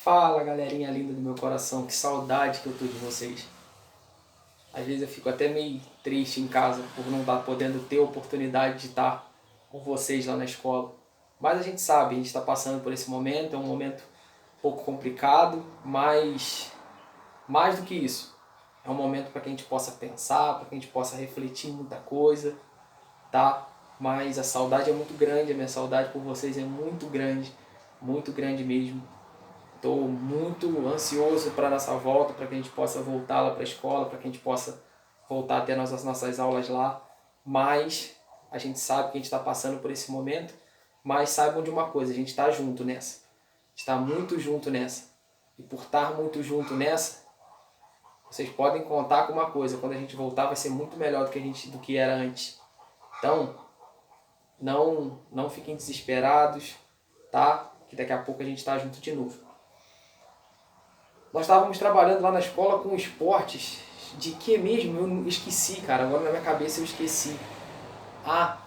Fala, galerinha linda do meu coração, que saudade que eu tô de vocês. Às vezes eu fico até meio triste em casa por não estar podendo ter a oportunidade de estar com vocês lá na escola. Mas a gente sabe, a gente está passando por esse momento, é um momento um pouco complicado, mas mais do que isso, é um momento para que a gente possa pensar, para que a gente possa refletir muita coisa, tá? Mas a saudade é muito grande, a minha saudade por vocês é muito grande mesmo. Estou muito ansioso para nossa volta, para que a gente possa voltar lá para a escola, para que a gente possa voltar a ter as nossas aulas lá. Mas a gente sabe que a gente está passando por esse momento, mas saibam de uma coisa, a gente está junto nessa. A gente está muito junto nessa. E por estar muito junto nessa, vocês podem contar com uma coisa, quando a gente voltar vai ser muito melhor do que era antes. Então, não fiquem desesperados, tá? Que daqui a pouco a gente está junto de novo. Nós estávamos trabalhando lá na escola com esportes de que mesmo? Eu esqueci, cara. Agora na minha cabeça eu esqueci. Ah,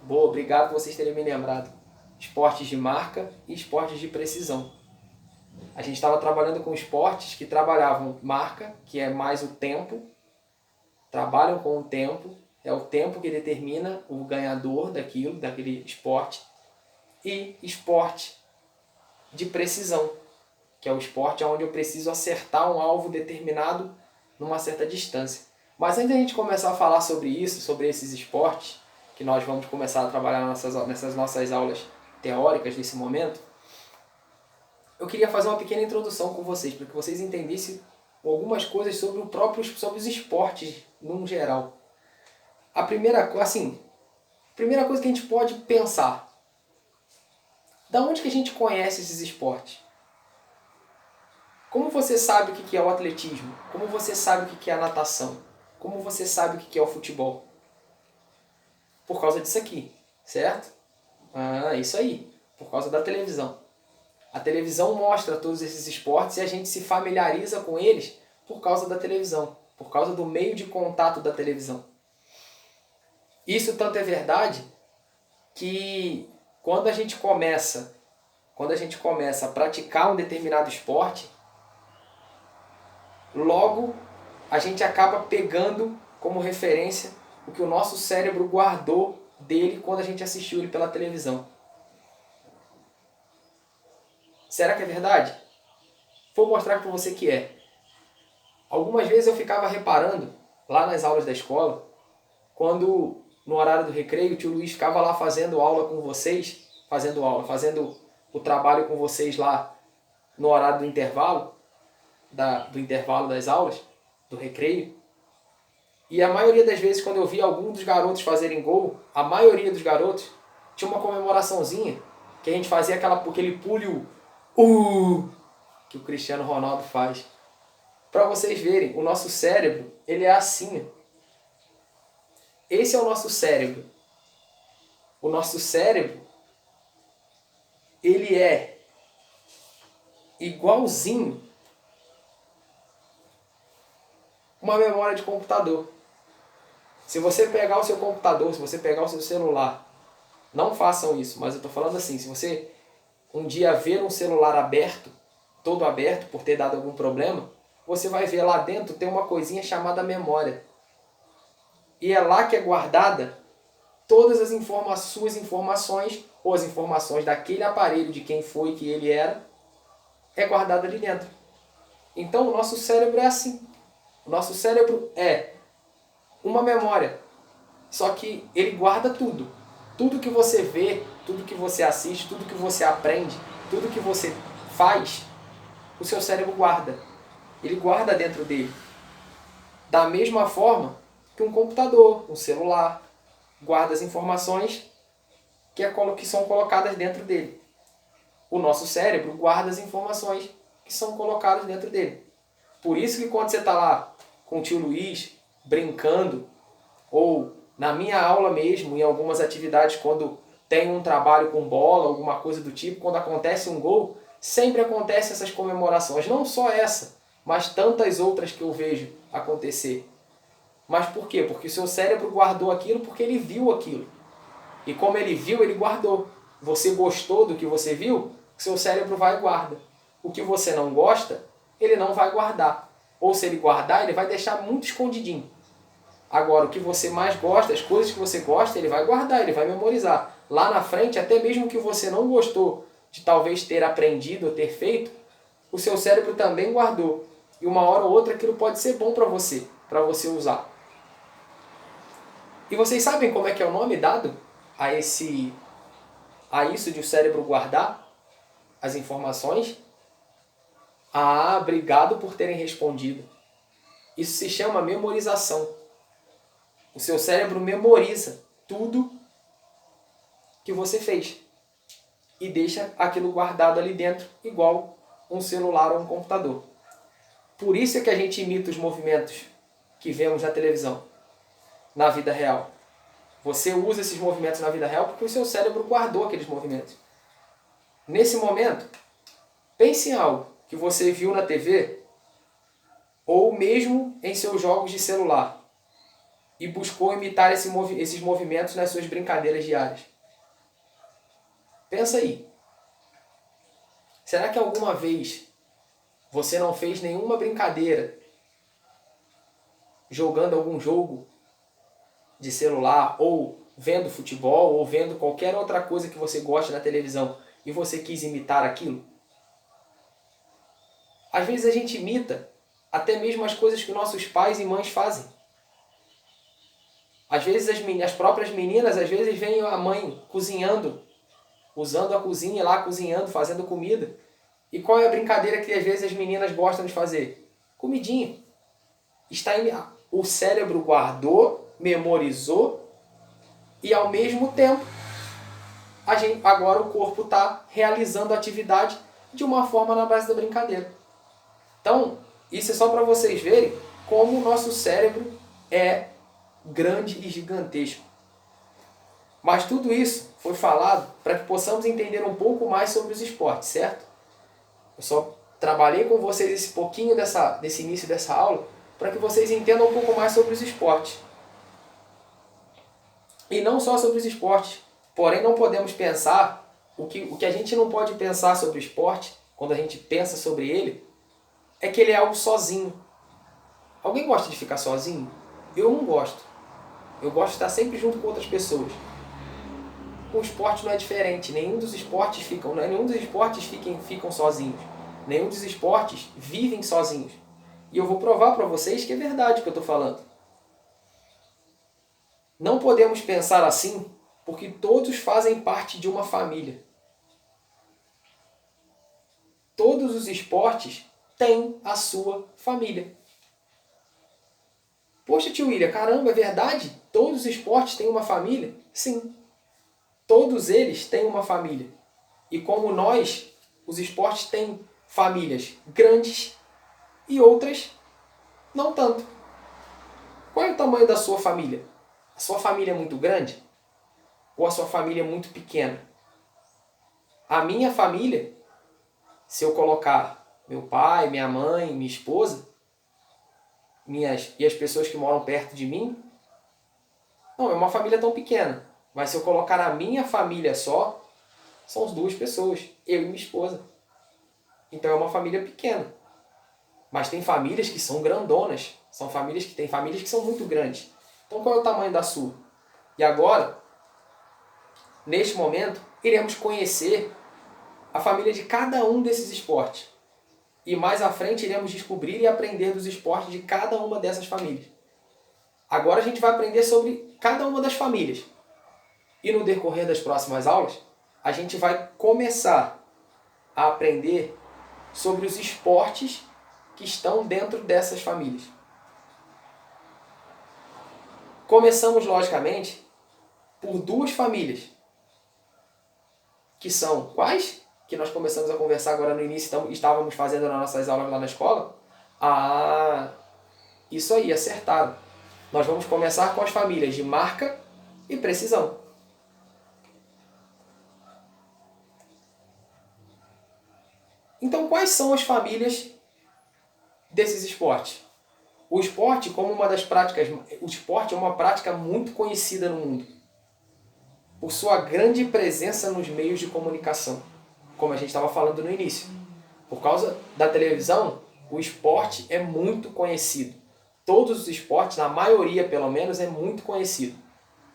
boa, obrigado por vocês terem me lembrado. Esportes de marca e esportes de precisão. A gente estava trabalhando com esportes que trabalhavam marca, que é mais o tempo. Trabalham com o tempo. É o tempo que determina o ganhador daquele esporte. E esporte de precisão, que é o esporte onde eu preciso acertar um alvo determinado numa certa distância. Mas antes de a gente começar a falar sobre isso, sobre esses esportes, que nós vamos começar a trabalhar nessas nossas aulas teóricas nesse momento, eu queria fazer uma pequena introdução com vocês, para que vocês entendessem algumas coisas sobre sobre os esportes no geral. A primeira coisa que a gente pode pensar, da onde que a gente conhece esses esportes? Como você sabe o que é o atletismo? Como você sabe o que é a natação? Como você sabe o que é o futebol? Por causa disso aqui, certo? Isso aí, por causa da televisão. A televisão mostra todos esses esportes e a gente se familiariza com eles por causa da televisão, por causa do meio de contato da televisão. Isso tanto é verdade que quando a gente começa a praticar um determinado esporte, logo a gente acaba pegando como referência o que o nosso cérebro guardou dele quando a gente assistiu ele pela televisão. Será que é verdade? Vou mostrar para você que é. Algumas vezes eu ficava reparando, lá nas aulas da escola, quando no horário do recreio o tio Luiz ficava lá fazendo aula com vocês, fazendo o trabalho com vocês lá no horário do intervalo, do intervalo das aulas, do recreio. E a maioria das vezes, quando eu via algum dos garotos fazerem gol, a maioria dos garotos tinha uma comemoraçãozinha, que a gente fazia aquele pulho que o Cristiano Ronaldo faz. Para vocês verem, o nosso cérebro, ele é assim. Esse é o nosso cérebro. O nosso cérebro, ele é igualzinho uma memória de computador. Se você pegar o seu computador, se você pegar o seu celular, não façam isso, mas eu estou falando assim, se você um dia ver um celular aberto, todo aberto por ter dado algum problema, você vai ver lá dentro tem uma coisinha chamada memória. E é lá que é guardada todas as suas informações, ou as informações daquele aparelho, de quem foi que ele era, é guardada ali dentro. Então o nosso cérebro é assim. O nosso cérebro é uma memória, só que ele guarda tudo. Tudo que você vê, tudo que você assiste, tudo que você aprende, tudo que você faz, o seu cérebro guarda. Ele guarda dentro dele. Da mesma forma que um computador, um celular, guarda as informações que são colocadas dentro dele. O nosso cérebro guarda as informações que são colocadas dentro dele. Por isso que quando você está lá com o tio Luiz, brincando, ou na minha aula mesmo, em algumas atividades, quando tem um trabalho com bola, alguma coisa do tipo, quando acontece um gol, sempre acontecem essas comemorações. Não só essa, mas tantas outras que eu vejo acontecer. Mas por quê? Porque o seu cérebro guardou aquilo porque ele viu aquilo. E como ele viu, ele guardou. Você gostou do que você viu, o seu cérebro vai e guarda. o que você não gosta, ele não vai guardar. Ou se ele guardar, ele vai deixar muito escondidinho. Agora, o que você mais gosta, as coisas que você gosta, ele vai guardar, ele vai memorizar. Lá na frente, até mesmo que você não gostou de talvez ter aprendido ou ter feito, o seu cérebro também guardou. E uma hora ou outra aquilo pode ser bom para você usar. E vocês sabem como é que é o nome dado a isso de o cérebro guardar as informações? Ah, obrigado por terem respondido. Isso se chama memorização. O seu cérebro memoriza tudo que você fez e deixa aquilo guardado ali dentro, igual um celular ou um computador. Por isso é que a gente imita os movimentos que vemos na televisão, na vida real. Você usa esses movimentos na vida real porque o seu cérebro guardou aqueles movimentos. Nesse momento, pense em algo que você viu na TV ou mesmo em seus jogos de celular e buscou imitar esses movimentos nas suas brincadeiras diárias. Pensa aí. Será que alguma vez você não fez nenhuma brincadeira jogando algum jogo de celular ou vendo futebol ou vendo qualquer outra coisa que você gosta na televisão e você quis imitar aquilo? Às vezes a gente imita até mesmo as coisas que nossos pais e mães fazem. Às vezes as próprias meninas, às vezes veem a mãe cozinhando, usando a cozinha lá, cozinhando, fazendo comida. E qual é a brincadeira que às vezes as meninas gostam de fazer? Comidinha. O cérebro guardou, memorizou e ao mesmo tempo agora o corpo está realizando a atividade de uma forma na base da brincadeira. Então, isso é só para vocês verem como o nosso cérebro é grande e gigantesco. Mas tudo isso foi falado para que possamos entender um pouco mais sobre os esportes, certo? Eu só trabalhei com vocês esse pouquinho desse início dessa aula para que vocês entendam um pouco mais sobre os esportes. E não só sobre os esportes. Porém, não podemos pensar, o que a gente não pode pensar sobre o esporte, quando a gente pensa sobre ele, é que ele é algo sozinho. Alguém gosta de ficar sozinho? Eu não gosto. Eu gosto de estar sempre junto com outras pessoas. O esporte não é diferente. Nenhum dos esportes ficam sozinhos. Nenhum dos esportes vivem sozinhos. E eu vou provar para vocês que é verdade o que eu estou falando. Não podemos pensar assim porque todos fazem parte de uma família. Todos os esportes têm a sua família. Poxa, tio William, caramba, é verdade? Todos os esportes têm uma família? Sim. Todos eles têm uma família. E como nós, os esportes têm famílias grandes e outras não tanto. Qual é o tamanho da sua família? A sua família é muito grande? Ou a sua família é muito pequena? A minha família, se eu colocar meu pai, minha mãe, minha esposa, e as pessoas que moram perto de mim, não é uma família tão pequena. Mas se eu colocar a minha família só, são as 2 pessoas, eu e minha esposa. Então é uma família pequena. Mas tem famílias que são grandonas. Tem famílias que são muito grandes. Então qual é o tamanho da sua? E agora, neste momento, iremos conhecer a família de cada um desses esportes. E mais à frente iremos descobrir e aprender dos esportes de cada uma dessas famílias. Agora a gente vai aprender sobre cada uma das famílias. E no decorrer das próximas aulas, a gente vai começar a aprender sobre os esportes que estão dentro dessas famílias. Começamos, logicamente, por 2 famílias. Que são quais? Que nós começamos a conversar agora no início, então estávamos fazendo nas nossas aulas lá na escola. Ah, isso aí, acertaram. Nós vamos começar com as famílias de marca e precisão. Então, quais são as famílias desses esportes? O esporte, o esporte é uma prática muito conhecida no mundo por sua grande presença nos meios de comunicação, como a gente estava falando no início. Por causa da televisão, o esporte é muito conhecido. Todos os esportes, na maioria pelo menos, é muito conhecido.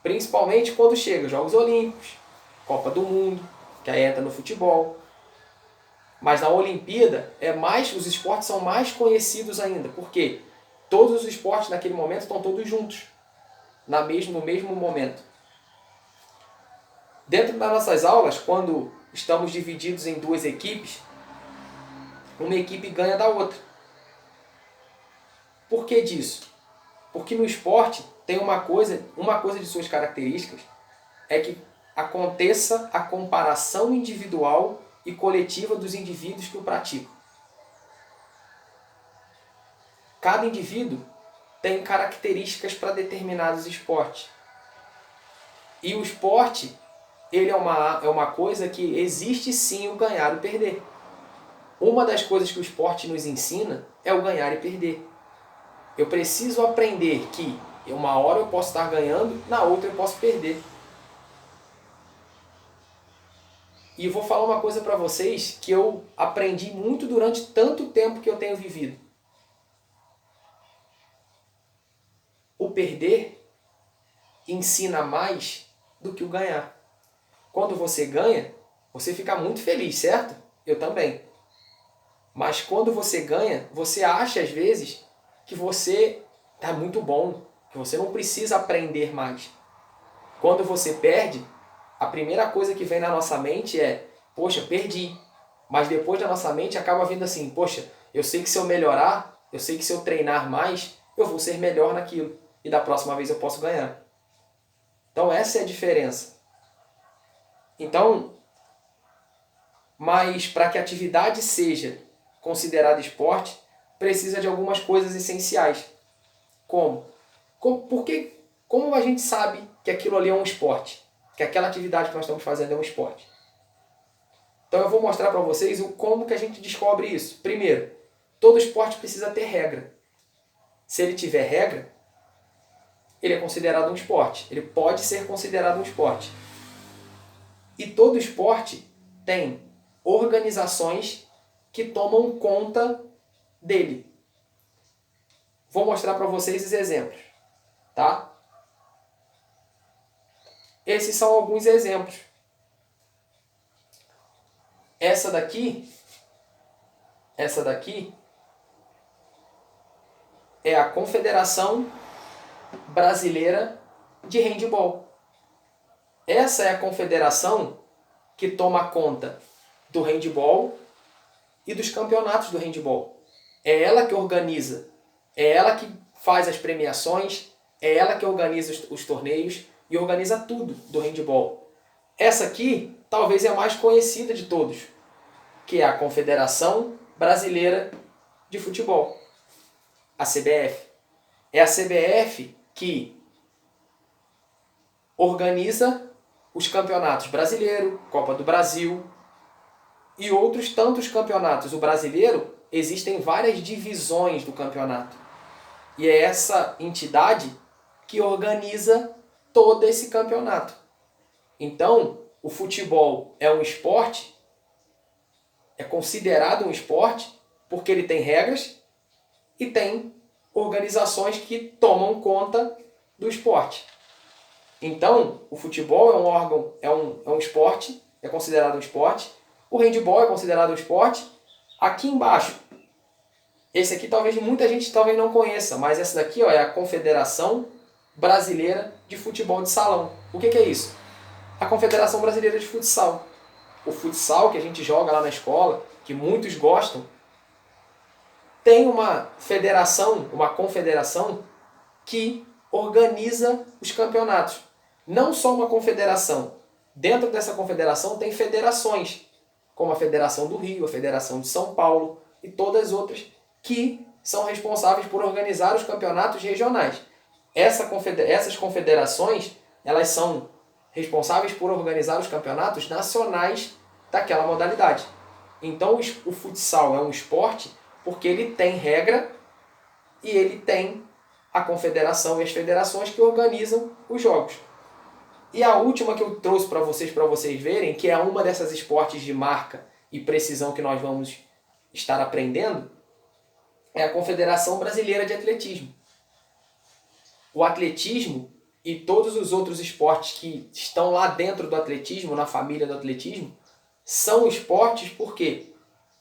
Principalmente quando chega os Jogos Olímpicos, Copa do Mundo, que aí entra no futebol. Mas na Olimpíada, os esportes são mais conhecidos ainda. Por quê? Todos os esportes naquele momento estão todos juntos, no mesmo momento. Dentro das nossas aulas, quando estamos divididos em duas equipes, uma equipe ganha da outra. Por que disso? Porque no esporte tem uma coisa de suas características é que aconteça a comparação individual e coletiva dos indivíduos que o praticam. Cada indivíduo tem características para determinados esportes. E o esporte, ele é uma coisa que existe sim o ganhar e o perder. Uma das coisas que o esporte nos ensina é o ganhar e perder. Eu preciso aprender que uma hora eu posso estar ganhando, na outra eu posso perder. E eu vou falar uma coisa para vocês que eu aprendi muito durante tanto tempo que eu tenho vivido. O perder ensina mais do que o ganhar. Quando você ganha, você fica muito feliz, certo? Eu também. Mas quando você ganha, você acha às vezes que você está muito bom, que você não precisa aprender mais. Quando você perde, a primeira coisa que vem na nossa mente é, poxa, perdi. Mas depois da nossa mente acaba vindo assim, poxa, eu sei que se eu melhorar, eu sei que se eu treinar mais, eu vou ser melhor naquilo. E da próxima vez eu posso ganhar. Então essa é a diferença. Então, mas para que a atividade seja considerada esporte, precisa de algumas coisas essenciais. Como a gente sabe que aquilo ali é um esporte? Que aquela atividade que nós estamos fazendo é um esporte? Então eu vou mostrar para vocês como que a gente descobre isso. Primeiro, todo esporte precisa ter regra. Se ele tiver regra, ele é considerado um esporte. Ele pode ser considerado um esporte. E todo esporte tem organizações que tomam conta dele. Vou mostrar para vocês os exemplos, tá? Esses são alguns exemplos. Essa daqui é a Confederação Brasileira de Handebol. Essa é a confederação que toma conta do handebol e dos campeonatos do handebol. É ela que organiza, é ela que faz as premiações, é ela que organiza os torneios e organiza tudo do handebol. Essa aqui talvez é a mais conhecida de todos, que é a Confederação Brasileira de Futebol, a CBF. É a CBF que organiza os campeonatos brasileiro, Copa do Brasil e outros tantos campeonatos. O brasileiro, existem várias divisões do campeonato. E é essa entidade que organiza todo esse campeonato. Então, o futebol é um esporte, é considerado um esporte, porque ele tem regras e tem organizações que tomam conta do esporte. Então, o futebol é um órgão, é um esporte, é considerado um esporte. O handebol é considerado um esporte. Aqui embaixo, esse aqui talvez muita gente talvez não conheça, mas essa daqui é a Confederação Brasileira de Futebol de Salão. O que é isso? A Confederação Brasileira de Futsal. O futsal que a gente joga lá na escola, que muitos gostam, tem uma federação, uma confederação que organiza os campeonatos. Não só uma confederação. Dentro dessa confederação tem federações, como a Federação do Rio, a Federação de São Paulo e todas as outras que são responsáveis por organizar os campeonatos regionais. Essas confederações, elas são responsáveis por organizar os campeonatos nacionais daquela modalidade. Então o futsal é um esporte porque ele tem regra e ele tem a confederação e as federações que organizam os jogos. E a última que eu trouxe para vocês verem, que é uma dessas esportes de marca e precisão que nós vamos estar aprendendo é a Confederação Brasileira de Atletismo. O atletismo e todos os outros esportes que estão lá dentro do atletismo, na família do atletismo, são esportes porque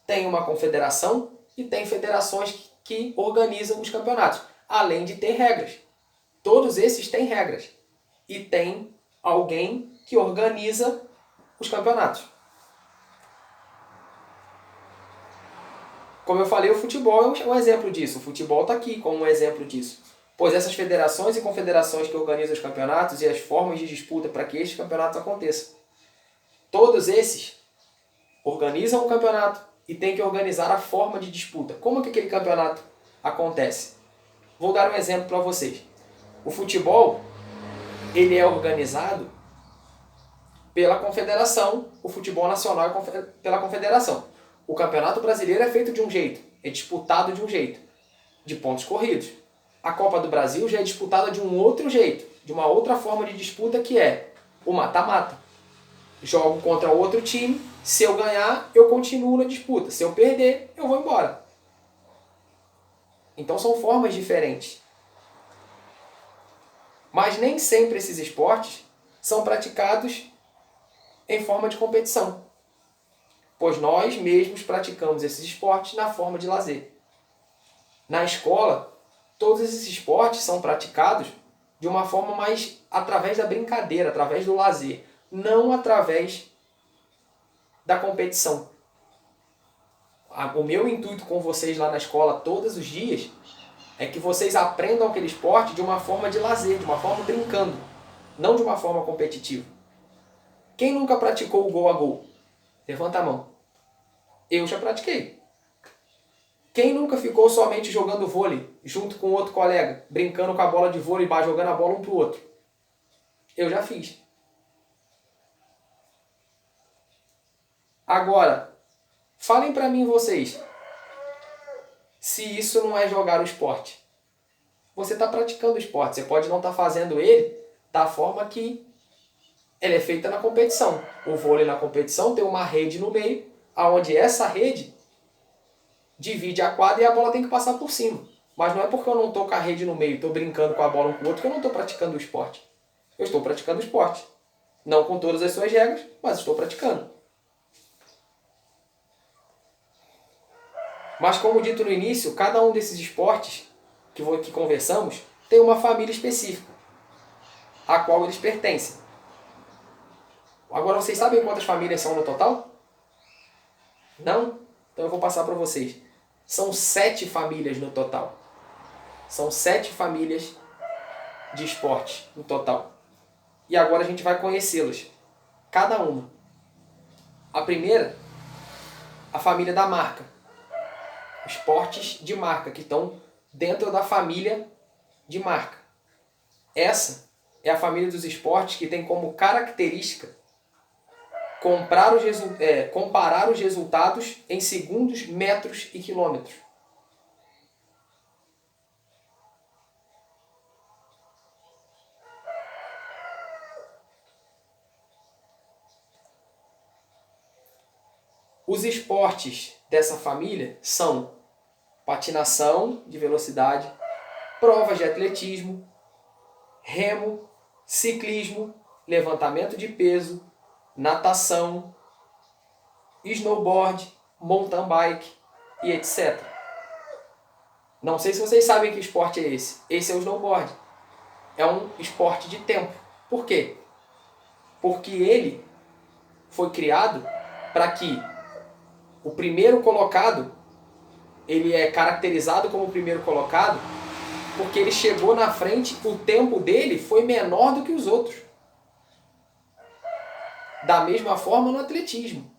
tem uma confederação e tem federações que organizam os campeonatos, além de ter regras. Todos esses têm regras e tem alguém que organiza os campeonatos. Como eu falei, o futebol é um exemplo disso. O futebol está aqui como um exemplo disso. Pois essas federações e confederações que organizam os campeonatos e as formas de disputa para que estes campeonatos aconteçam. Todos esses organizam o campeonato e têm que organizar a forma de disputa. Como que aquele campeonato acontece? Vou dar um exemplo para vocês. O futebol, ele é organizado pela confederação, o futebol nacional é pela confederação. O Campeonato Brasileiro é feito de um jeito, é disputado de um jeito, de pontos corridos. A Copa do Brasil já é disputada de um outro jeito, de uma outra forma de disputa que é o mata-mata. Jogo contra outro time, se eu ganhar, eu continuo na disputa. Se eu perder, eu vou embora. Então são formas diferentes. Mas nem sempre esses esportes são praticados em forma de competição, pois nós mesmos praticamos esses esportes na forma de lazer. Na escola, todos esses esportes são praticados de uma forma mais através da brincadeira, através do lazer, não através da competição. O meu intuito com vocês lá na escola todos os dias é que vocês aprendam aquele esporte de uma forma de lazer, de uma forma brincando, não de uma forma competitiva. Quem nunca praticou o gol a gol? Levanta a mão. Eu já pratiquei. Quem nunca ficou somente jogando vôlei junto com outro colega, brincando com a bola de vôlei, jogando a bola um pro outro? Eu já fiz. Agora, falem para mim vocês, se isso não é jogar o esporte. Você está praticando o esporte, você pode não estar fazendo ele da forma que ele é feita na competição. O vôlei na competição tem uma rede no meio, onde essa rede divide a quadra e a bola tem que passar por cima. Mas não é porque eu não estou com a rede no meio, estou brincando com a bola um com o outro, que eu não estou praticando o esporte. Eu estou praticando o esporte. Não com todas as suas regras, mas estou praticando. Mas como dito no início, cada um desses esportes que conversamos tem uma família específica, a qual eles pertencem. Agora vocês sabem quantas famílias são no total? Não? Então eu vou passar para vocês. São 7 famílias no total. São 7 famílias de esportes no total. E agora a gente vai conhecê-las. Cada uma. A primeira, a família da marca. Esportes de marca, que estão dentro da família de marca. Essa é a família dos esportes que tem como característica comparar os resultados em segundos, metros e quilômetros. Os esportes dessa família são patinação de velocidade, provas de atletismo, remo, ciclismo, levantamento de peso, natação, snowboard, mountain bike e etc. Não sei se vocês sabem que esporte é esse. Esse é o snowboard. É um esporte de tempo. Por quê? Porque ele foi criado para que o primeiro colocado, ele é caracterizado como o primeiro colocado porque ele chegou na frente, o tempo dele foi menor do que os outros. Da mesma forma no atletismo.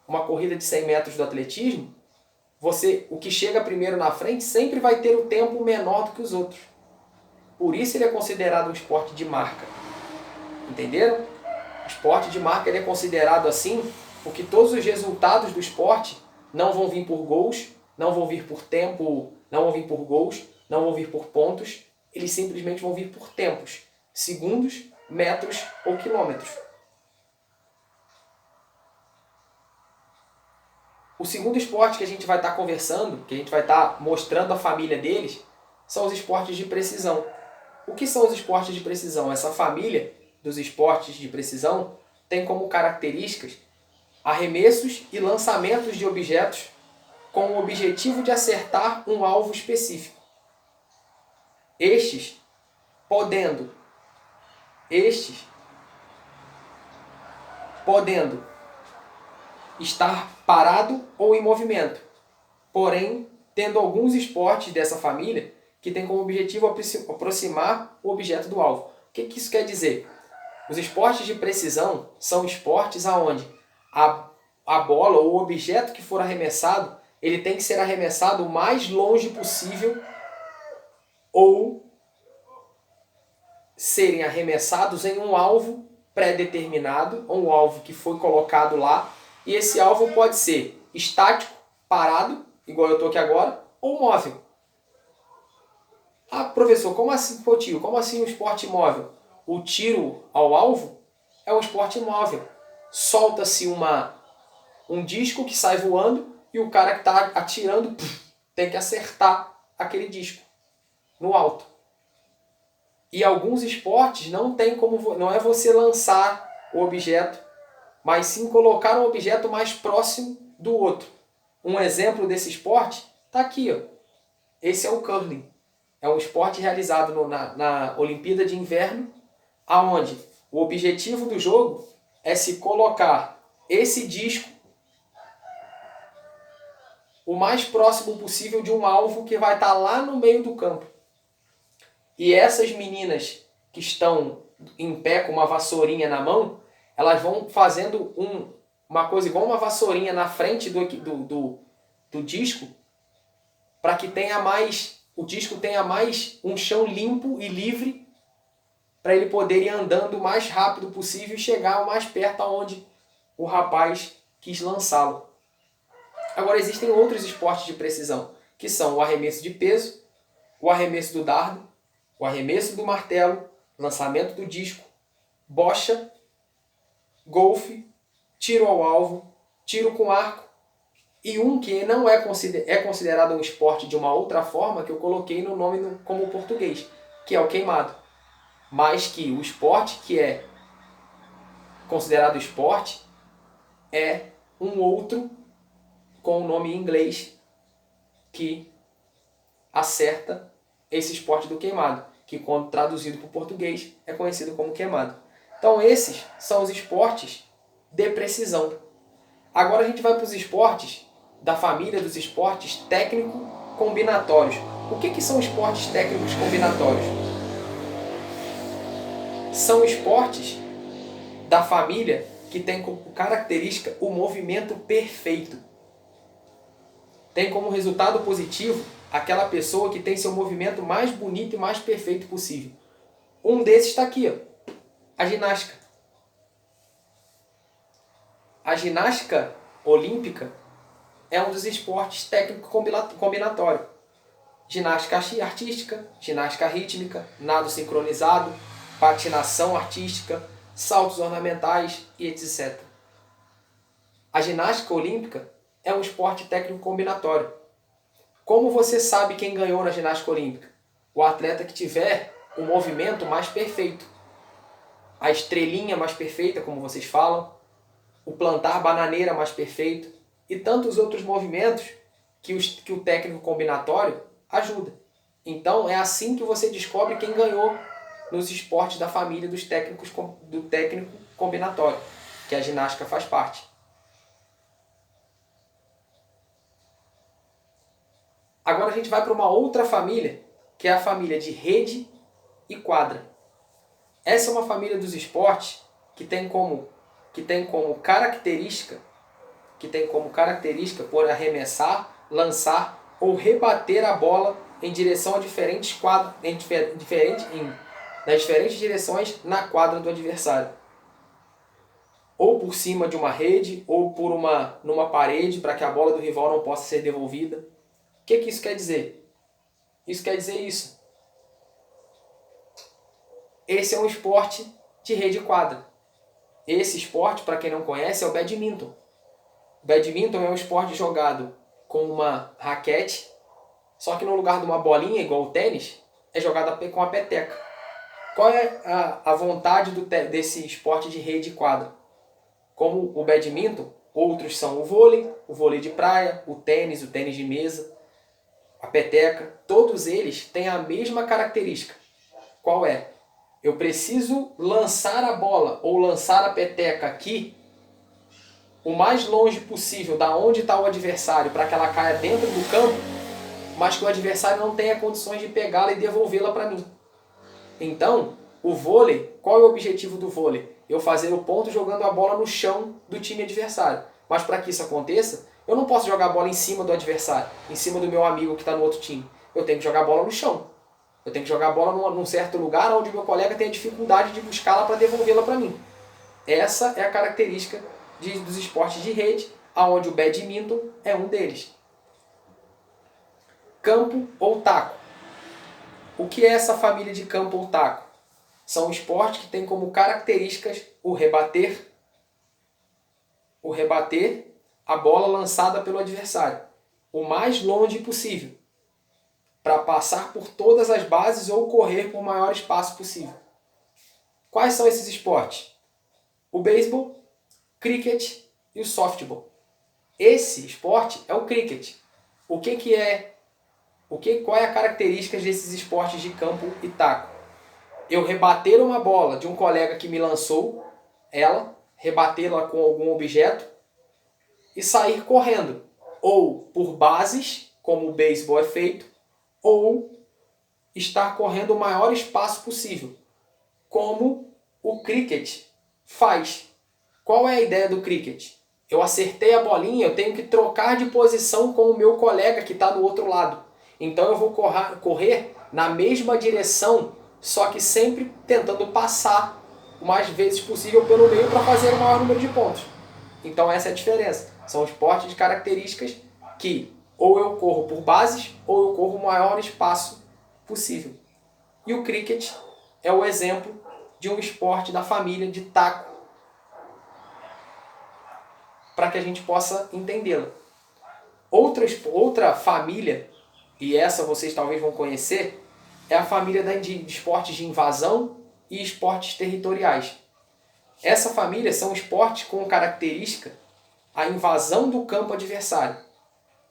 Uma corrida de 100 metros do atletismo, o que chega primeiro na frente sempre vai ter o tempo menor do que os outros. Por isso ele é considerado um esporte de marca. Entenderam? O esporte de marca ele é considerado assim porque todos os resultados do esporte não vão vir por gols, não vão vir por tempo, não vão vir por gols, não vão vir por pontos, eles simplesmente vão vir por tempos, segundos, metros ou quilômetros. O segundo esporte que a gente vai estar conversando, que a gente vai estar mostrando a família deles, são os esportes de precisão. O que são os esportes de precisão? Essa família dos esportes de precisão tem como características arremessos e lançamentos de objetos com o objetivo de acertar um alvo específico. Estes podendo estar parado ou em movimento, porém tendo alguns esportes dessa família que tem como objetivo aproximar o objeto do alvo. O que isso quer dizer? Os esportes de precisão são esportes onde a bola ou o objeto que for arremessado, ele tem que ser arremessado o mais longe possível ou serem arremessados em um alvo pré-determinado, ou um alvo que foi colocado lá, e esse alvo pode ser estático, parado, igual eu estou aqui agora, ou móvel. Ah, professor, como assim, tio? Como assim um esporte móvel? O tiro ao alvo é um esporte móvel. Solta-se um disco que sai voando e o cara que está atirando tem que acertar aquele disco no alto. E alguns esportes não é você lançar o objeto, mas sim colocar um objeto mais próximo do outro. Um exemplo desse esporte está aqui, ó. Esse é o curling. É um esporte realizado na Olimpíada de Inverno, aonde o objetivo do jogo é se colocar esse disco o mais próximo possível de um alvo que vai estar lá no meio do campo. E essas meninas que estão em pé com uma vassourinha na mão, elas vão fazendo uma coisa igual uma vassourinha na frente do disco, para que o disco tenha mais um chão limpo e livre, para ele poder ir andando o mais rápido possível e chegar o mais perto aonde o rapaz quis lançá-lo. Agora existem outros esportes de precisão, que são o arremesso de peso, o arremesso do dardo, o arremesso do martelo, lançamento do disco, bocha, golfe, tiro ao alvo, tiro com arco, e um que não é considerado um esporte de uma outra forma, que eu coloquei no nome como português, que é o queimado. Mas que o esporte que é considerado esporte é um outro com o nome em inglês que acerta esse esporte do queimado, que quando traduzido para o português é conhecido como queimado. Então esses são os esportes de precisão. Agora a gente vai para os esportes da família dos esportes técnico-combinatórios. O que são esportes técnicos combinatórios? São esportes da família que tem como característica o movimento perfeito. Tem como resultado positivo aquela pessoa que tem seu movimento mais bonito e mais perfeito possível. Um desses está aqui, ó, a ginástica. A ginástica olímpica é um dos esportes técnico-combinatórios. Ginástica artística, ginástica rítmica, nado sincronizado, patinação artística, saltos ornamentais e etc. A ginástica olímpica é um esporte técnico combinatório. Como você sabe quem ganhou na ginástica olímpica? O atleta que tiver o movimento mais perfeito. A estrelinha mais perfeita, como vocês falam, o plantar bananeira mais perfeito e tantos outros movimentos que o técnico combinatório ajuda. Então é assim que você descobre quem ganhou nos esportes da família do técnico combinatório, que a ginástica faz parte. Agora a gente vai para uma outra família, que é a família de rede e quadra. Essa é uma família dos esportes que tem como característica por arremessar, lançar ou rebater a bola em direção a nas diferentes direções na quadra do adversário. Ou por cima de uma rede, ou numa parede, para que a bola do rival não possa ser devolvida. O que isso quer dizer? Isso quer dizer isso. Esse é um esporte de rede e quadra. Esse esporte, para quem não conhece, é o badminton. O badminton é um esporte jogado com uma raquete, só que no lugar de uma bolinha, igual o tênis, é jogada com a peteca. Qual é a vontade desse esporte de rede e quadra? Como o badminton, outros são o vôlei de praia, o tênis de mesa, a peteca. Todos eles têm a mesma característica. Qual é? Eu preciso lançar a bola ou lançar a peteca aqui o mais longe possível da onde está o adversário para que ela caia dentro do campo, mas que o adversário não tenha condições de pegá-la e devolvê-la para mim. Então, o vôlei, qual é o objetivo do vôlei? Eu fazer o ponto jogando a bola no chão do time adversário. Mas para que isso aconteça, eu não posso jogar a bola em cima do adversário, em cima do meu amigo que está no outro time. Eu tenho que jogar a bola no chão. Eu tenho que jogar a bola num certo lugar onde o meu colega tenha dificuldade de buscá-la para devolvê-la para mim. Essa é a característica dos esportes de rede, onde o badminton é um deles. Campo ou taco. O que é essa família de campo ou taco? São esportes que têm como características o rebater, a bola lançada pelo adversário, o mais longe possível, para passar por todas as bases ou correr por maior espaço possível. Quais são esses esportes? O beisebol, cricket e o softball. Esse esporte é o cricket. Qual é a característica desses esportes de campo e taco? Eu rebater uma bola de um colega que me lançou ela, rebatê-la com algum objeto e sair correndo, ou por bases, como o beisebol é feito, ou estar correndo o maior espaço possível, como o cricket faz. Qual é a ideia do cricket? Eu acertei a bolinha, eu tenho que trocar de posição com o meu colega que está do outro lado. Então eu vou correr na mesma direção, só que sempre tentando passar o mais vezes possível pelo meio para fazer o maior número de pontos. Então essa é a diferença. São esportes de características que ou eu corro por bases ou eu corro o maior espaço possível. E o cricket é o exemplo de um esporte da família de taco, para que a gente possa entendê-la. Outra família, e essa vocês talvez vão conhecer, é a família de esportes de invasão e esportes territoriais. Essa família são esportes com característica a invasão do campo adversário,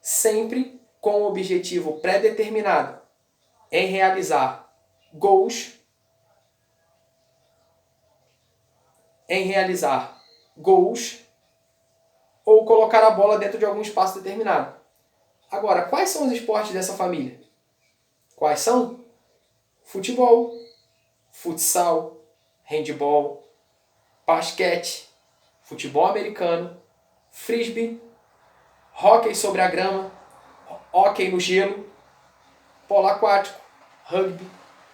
sempre com o objetivo pré-determinado em realizar gols, ou colocar a bola dentro de algum espaço determinado. Agora, quais são os esportes dessa família? Quais são? Futebol, futsal, handebol, basquete, futebol americano, frisbee, hóquei sobre a grama, hóquei no gelo, polo aquático, rugby.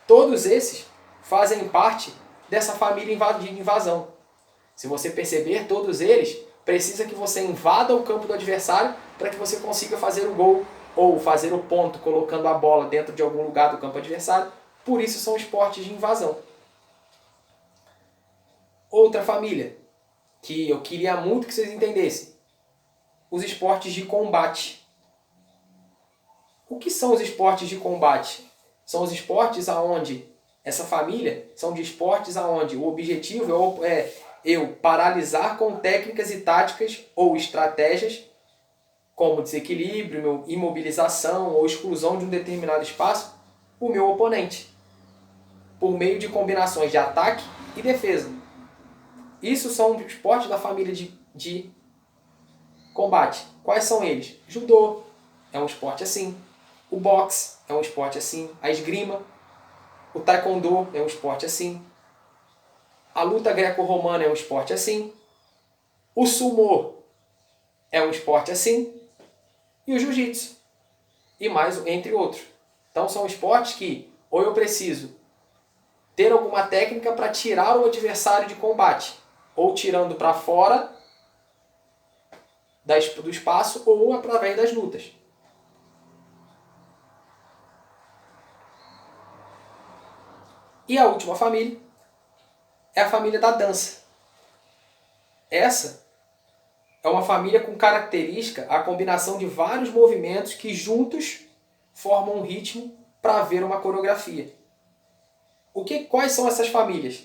Todos esses fazem parte dessa família de invasão. Se você perceber, todos eles precisa que você invada o campo do adversário para que você consiga fazer o gol ou fazer o ponto colocando a bola dentro de algum lugar do campo adversário. Por isso são esportes de invasão. Outra família que eu queria muito que vocês entendessem: os esportes de combate. O que são os esportes de combate? São os esportes aonde essa família são de esportes aonde o objetivo é eu paralisar com técnicas e táticas ou estratégias como desequilíbrio, imobilização ou exclusão de um determinado espaço o meu oponente por meio de combinações de ataque e defesa. Isso são esportes da família de combate. Quais são eles? Judô é um esporte assim. O boxe é um esporte assim. A esgrima. O taekwondo é um esporte assim. A luta greco-romana é um esporte assim. O sumo é um esporte assim. E o jiu-jitsu. E mais, entre outros. Então são esportes que ou eu preciso ter alguma técnica para tirar o adversário de combate, ou tirando para fora do espaço, ou através das lutas. E a última família é a família da dança. Essa É uma família com característica, a combinação de vários movimentos que juntos formam um ritmo para ver uma coreografia. Quais são essas famílias?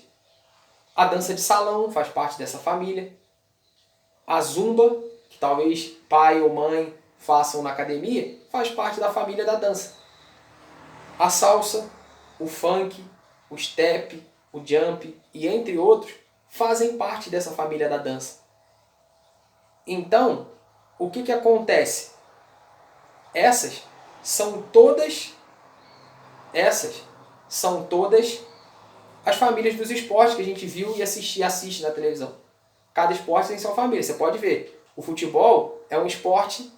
A dança de salão faz parte dessa família. A zumba, que talvez pai ou mãe façam na academia, faz parte da família da dança. A salsa, o funk, o step, o jump e entre outros fazem parte dessa família da dança. Então, o que acontece? Essas são todas as famílias dos esportes que a gente viu e assiste na televisão. Cada esporte tem sua família. Você pode ver, o futebol é um esporte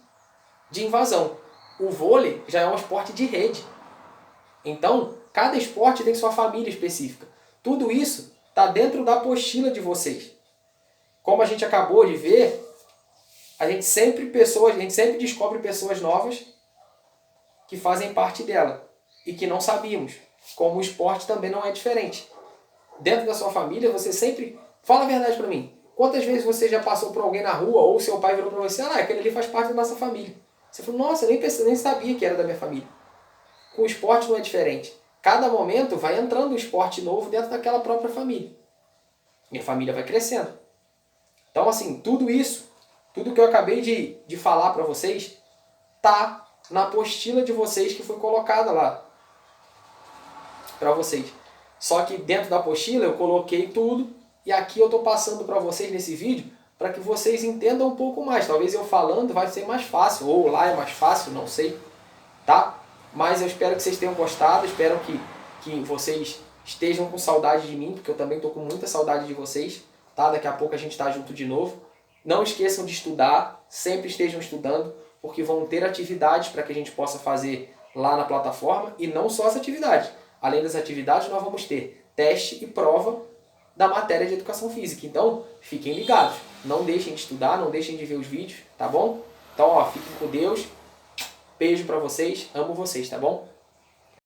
de invasão. O vôlei já é um esporte de rede. Então, cada esporte tem sua família específica. Tudo isso está dentro da apostila de vocês. Como a gente acabou de ver, a gente sempre descobre pessoas novas que fazem parte dela e que não sabíamos. Como o esporte também não é diferente. Dentro da sua família, você sempre... Fala a verdade para mim. Quantas vezes você já passou por alguém na rua ou seu pai virou para você, aquele ali faz parte da nossa família. Você falou, nossa, eu nem sabia que era da minha família. Com o esporte não é diferente. Cada momento vai entrando um esporte novo dentro daquela própria família. E a família vai crescendo. Então, assim, tudo isso, tudo que eu acabei de falar para vocês, tá na apostila de vocês que foi colocada lá para vocês. Só que dentro da apostila eu coloquei tudo e aqui eu estou passando para vocês nesse vídeo para que vocês entendam um pouco mais. Talvez eu falando vai ser mais fácil, ou lá é mais fácil, não sei, tá? Mas eu espero que vocês tenham gostado, espero que vocês estejam com saudade de mim, porque eu também estou com muita saudade de vocês, tá? Daqui a pouco a gente está junto de novo. Não esqueçam de estudar, sempre estejam estudando, porque vão ter atividades para que a gente possa fazer lá na plataforma, e não só as atividades. Além das atividades, nós vamos ter teste e prova da matéria de educação física. Então, fiquem ligados. Não deixem de estudar, não deixem de ver os vídeos, tá bom? Então, fiquem com Deus. Beijo pra vocês. Amo vocês, tá bom?